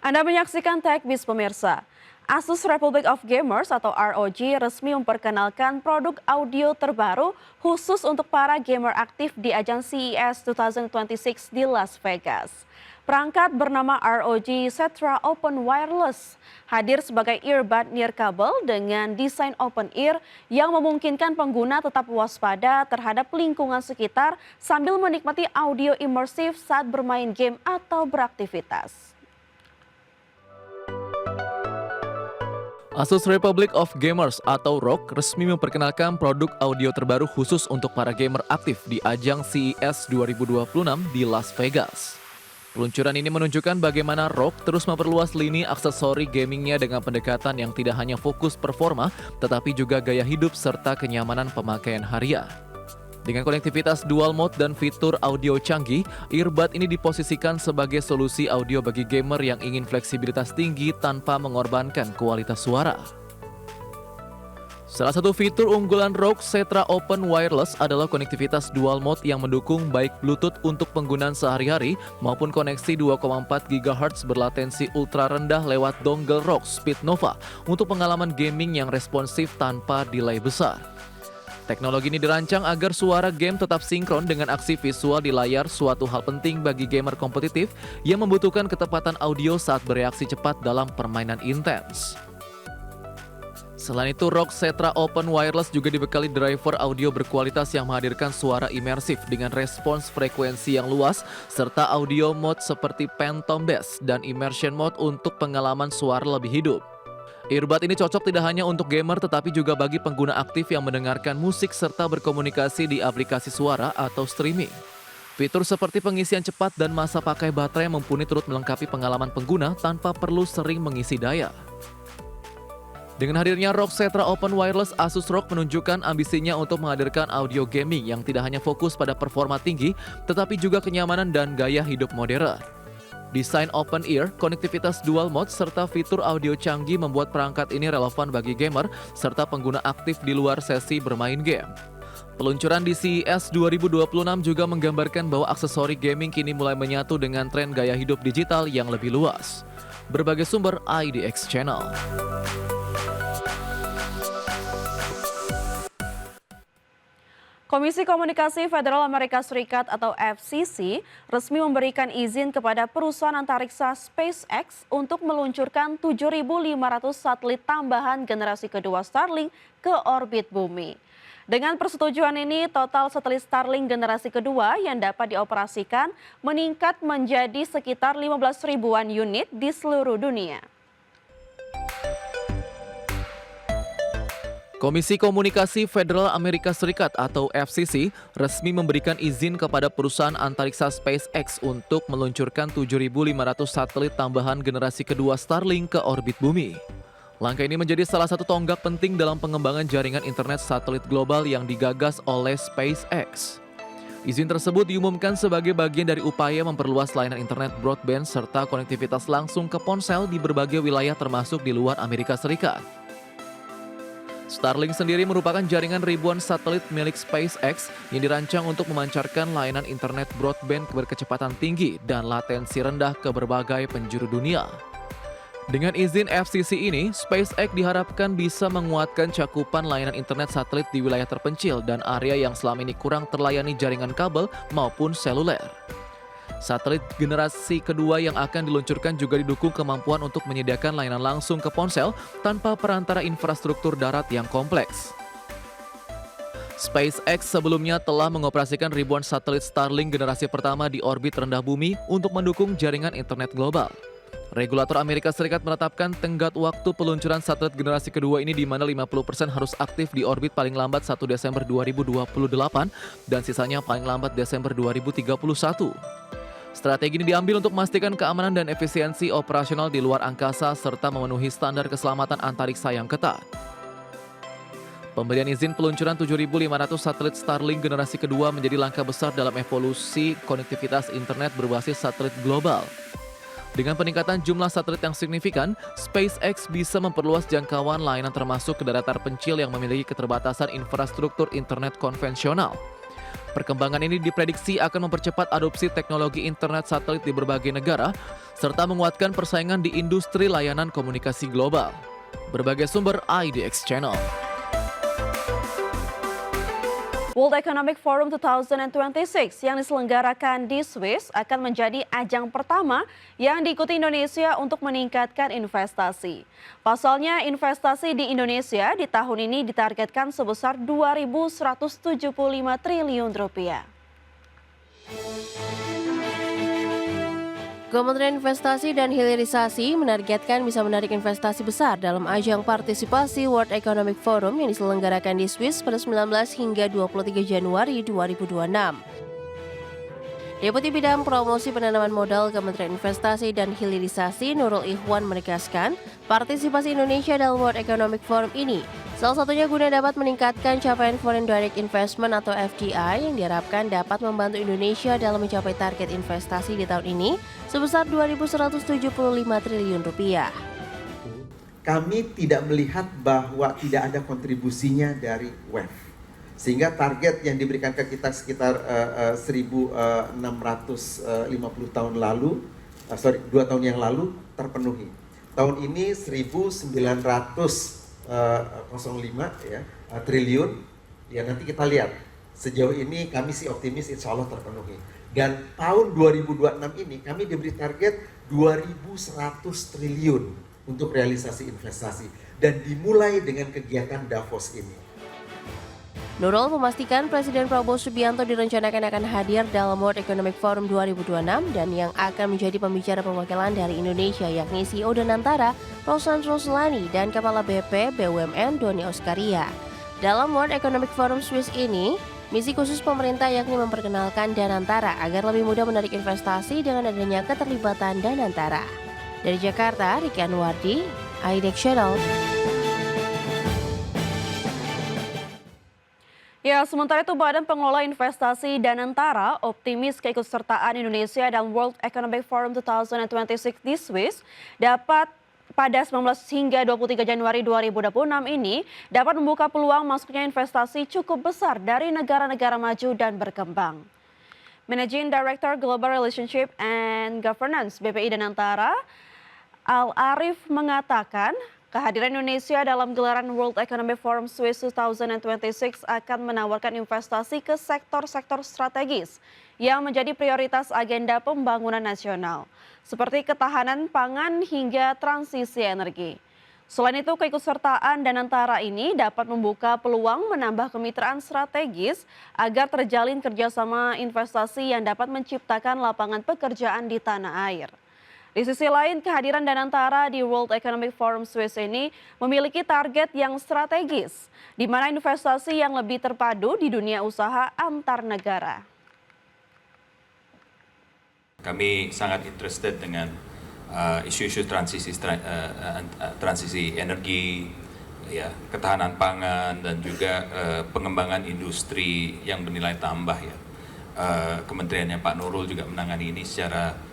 Anda menyaksikan TechBiz pemirsa. Asus Republic of Gamers atau ROG resmi memperkenalkan produk audio terbaru khusus untuk para gamer aktif di ajang CES 2026 di Las Vegas. Perangkat bernama ROG Setra Open Wireless hadir sebagai earbud nirkabel dengan desain open ear yang memungkinkan pengguna tetap waspada terhadap lingkungan sekitar sambil menikmati audio imersif saat bermain game atau beraktivitas. Asus Republic of Gamers atau ROG resmi memperkenalkan produk audio terbaru khusus untuk para gamer aktif di ajang CES 2026 di Las Vegas. Peluncuran ini menunjukkan bagaimana ROG terus memperluas lini aksesori gamingnya dengan pendekatan yang tidak hanya fokus performa, tetapi juga gaya hidup serta kenyamanan pemakaian harian. Dengan konektivitas dual mode dan fitur audio canggih, earbud ini diposisikan sebagai solusi audio bagi gamer yang ingin fleksibilitas tinggi tanpa mengorbankan kualitas suara. Salah satu fitur unggulan ROG Setra Open Wireless adalah konektivitas dual mode yang mendukung baik Bluetooth untuk penggunaan sehari-hari maupun koneksi 2,4 GHz berlatensi ultra rendah lewat dongle ROG Speednova untuk pengalaman gaming yang responsif tanpa delay besar. Teknologi ini dirancang agar suara game tetap sinkron dengan aksi visual di layar, suatu hal penting bagi gamer kompetitif yang membutuhkan ketepatan audio saat bereaksi cepat dalam permainan intens. Selain itu, ROG Setra Open Wireless juga dibekali driver audio berkualitas yang menghadirkan suara imersif dengan respons frekuensi yang luas, serta audio mode seperti Phantom Bass dan Immersion Mode untuk pengalaman suara lebih hidup. Earbud ini cocok tidak hanya untuk gamer tetapi juga bagi pengguna aktif yang mendengarkan musik serta berkomunikasi di aplikasi suara atau streaming. Fitur seperti pengisian cepat dan masa pakai baterai mumpuni turut melengkapi pengalaman pengguna tanpa perlu sering mengisi daya. Dengan hadirnya ROG Setra Open Wireless, Asus ROG menunjukkan ambisinya untuk menghadirkan audio gaming yang tidak hanya fokus pada performa tinggi tetapi juga kenyamanan dan gaya hidup modern. Desain open ear, konektivitas dual mode, serta fitur audio canggih membuat perangkat ini relevan bagi gamer serta pengguna aktif di luar sesi bermain game. Peluncuran di CES 2026 juga menggambarkan bahwa aksesori gaming kini mulai menyatu dengan tren gaya hidup digital yang lebih luas. Berbagai sumber IDX Channel. Komisi Komunikasi Federal Amerika Serikat atau FCC resmi memberikan izin kepada perusahaan antariksa SpaceX untuk meluncurkan 7.500 satelit tambahan generasi kedua Starlink ke orbit bumi. Dengan persetujuan ini, total satelit Starlink generasi kedua yang dapat dioperasikan meningkat menjadi sekitar 15 ribuan unit di seluruh dunia. Komisi Komunikasi Federal Amerika Serikat atau FCC resmi memberikan izin kepada perusahaan antariksa SpaceX untuk meluncurkan 7.500 satelit tambahan generasi kedua Starlink ke orbit bumi. Langkah ini menjadi salah satu tonggak penting dalam pengembangan jaringan internet satelit global yang digagas oleh SpaceX. Izin tersebut diumumkan sebagai bagian dari upaya memperluas layanan internet broadband serta konektivitas langsung ke ponsel di berbagai wilayah termasuk di luar Amerika Serikat. Starlink sendiri merupakan jaringan ribuan satelit milik SpaceX yang dirancang untuk memancarkan layanan internet broadband berkecepatan tinggi dan latensi rendah ke berbagai penjuru dunia. Dengan izin FCC ini, SpaceX diharapkan bisa menguatkan cakupan layanan internet satelit di wilayah terpencil dan area yang selama ini kurang terlayani jaringan kabel maupun seluler. Satelit generasi kedua yang akan diluncurkan juga didukung kemampuan untuk menyediakan layanan langsung ke ponsel tanpa perantara infrastruktur darat yang kompleks. SpaceX sebelumnya telah mengoperasikan ribuan satelit Starlink generasi pertama di orbit rendah bumi untuk mendukung jaringan internet global. Regulator Amerika Serikat menetapkan tenggat waktu peluncuran satelit generasi kedua ini di mana 50% harus aktif di orbit paling lambat 1 Desember 2028 dan sisanya paling lambat Desember 2031. Strategi ini diambil untuk memastikan keamanan dan efisiensi operasional di luar angkasa serta memenuhi standar keselamatan antariksa yang ketat. Pemberian izin peluncuran 7.500 satelit Starlink generasi kedua menjadi langkah besar dalam evolusi konektivitas internet berbasis satelit global. Dengan peningkatan jumlah satelit yang signifikan, SpaceX bisa memperluas jangkauan layanan termasuk ke daerah terpencil yang memiliki keterbatasan infrastruktur internet konvensional. Perkembangan ini diprediksi akan mempercepat adopsi teknologi internet satelit di berbagai negara, serta menguatkan persaingan di industri layanan komunikasi global. Berbagai sumber IDX Channel. World Economic Forum 2026 yang diselenggarakan di Swiss akan menjadi ajang pertama yang diikuti Indonesia untuk meningkatkan investasi. Pasalnya, investasi di Indonesia di tahun ini ditargetkan sebesar 2.175 triliun rupiah. Kementerian Investasi dan Hilirisasi menargetkan bisa menarik investasi besar dalam ajang partisipasi World Economic Forum yang diselenggarakan di Swiss pada 19 hingga 23 Januari 2026. Deputi Bidang Promosi Penanaman Modal Kementerian Investasi dan Hilirisasi Nurul Ikhwan menegaskan, partisipasi Indonesia dalam World Economic Forum ini salah satunya guna dapat meningkatkan capaian Foreign Direct Investment atau FDI yang diharapkan dapat membantu Indonesia dalam mencapai target investasi di tahun ini sebesar 2.175 triliun rupiah. Kami tidak melihat bahwa tidak ada kontribusinya dari WEF. Sehingga target yang diberikan ke kita sekitar 1.650 tahun lalu, 2 tahun yang lalu terpenuhi. Tahun ini 1.905 ya, triliun. Ya nanti kita lihat. Sejauh ini kami sih optimis insya Allah terpenuhi. Dan tahun 2026 ini kami diberi target 2.100 triliun untuk realisasi investasi. Dan dimulai dengan kegiatan Davos ini. Nurul memastikan Presiden Prabowo Subianto direncanakan akan hadir dalam World Economic Forum 2026 dan yang akan menjadi pembicara perwakilan dari Indonesia yakni CEO Danantara, Roshan Roslani, dan Kepala BP BUMN Doni Oskaria. Dalam World Economic Forum Swiss ini, misi khusus pemerintah yakni memperkenalkan Danantara agar lebih mudah menarik investasi dengan adanya keterlibatan Danantara. Dari Jakarta, Riki Anwardi, IDX Channel. Ya, sementara itu Badan Pengelola Investasi Danantara optimis keikutsertaan Indonesia dalam World Economic Forum 2026 di Swiss dapat pada 19 hingga 23 Januari 2026 ini dapat membuka peluang masuknya investasi cukup besar dari negara-negara maju dan berkembang. Managing Director Global Relationship and Governance BPI Danantara, Al Arif mengatakan kehadiran Indonesia dalam gelaran World Economic Forum Swiss 2026 akan menawarkan investasi ke sektor-sektor strategis yang menjadi prioritas agenda pembangunan nasional, seperti ketahanan pangan hingga transisi energi. Selain itu, keikutsertaan Danantara ini dapat membuka peluang menambah kemitraan strategis agar terjalin kerjasama investasi yang dapat menciptakan lapangan pekerjaan di tanah air. Di sisi lain, kehadiran Danantara di World Economic Forum Swiss ini memiliki target yang strategis, di mana investasi yang lebih terpadu di dunia usaha antar negara. Kami sangat interested dengan isu-isu transisi energi, ya, ketahanan pangan dan juga pengembangan industri yang bernilai tambah, ya. Kementeriannya Pak Nurul juga menangani ini secara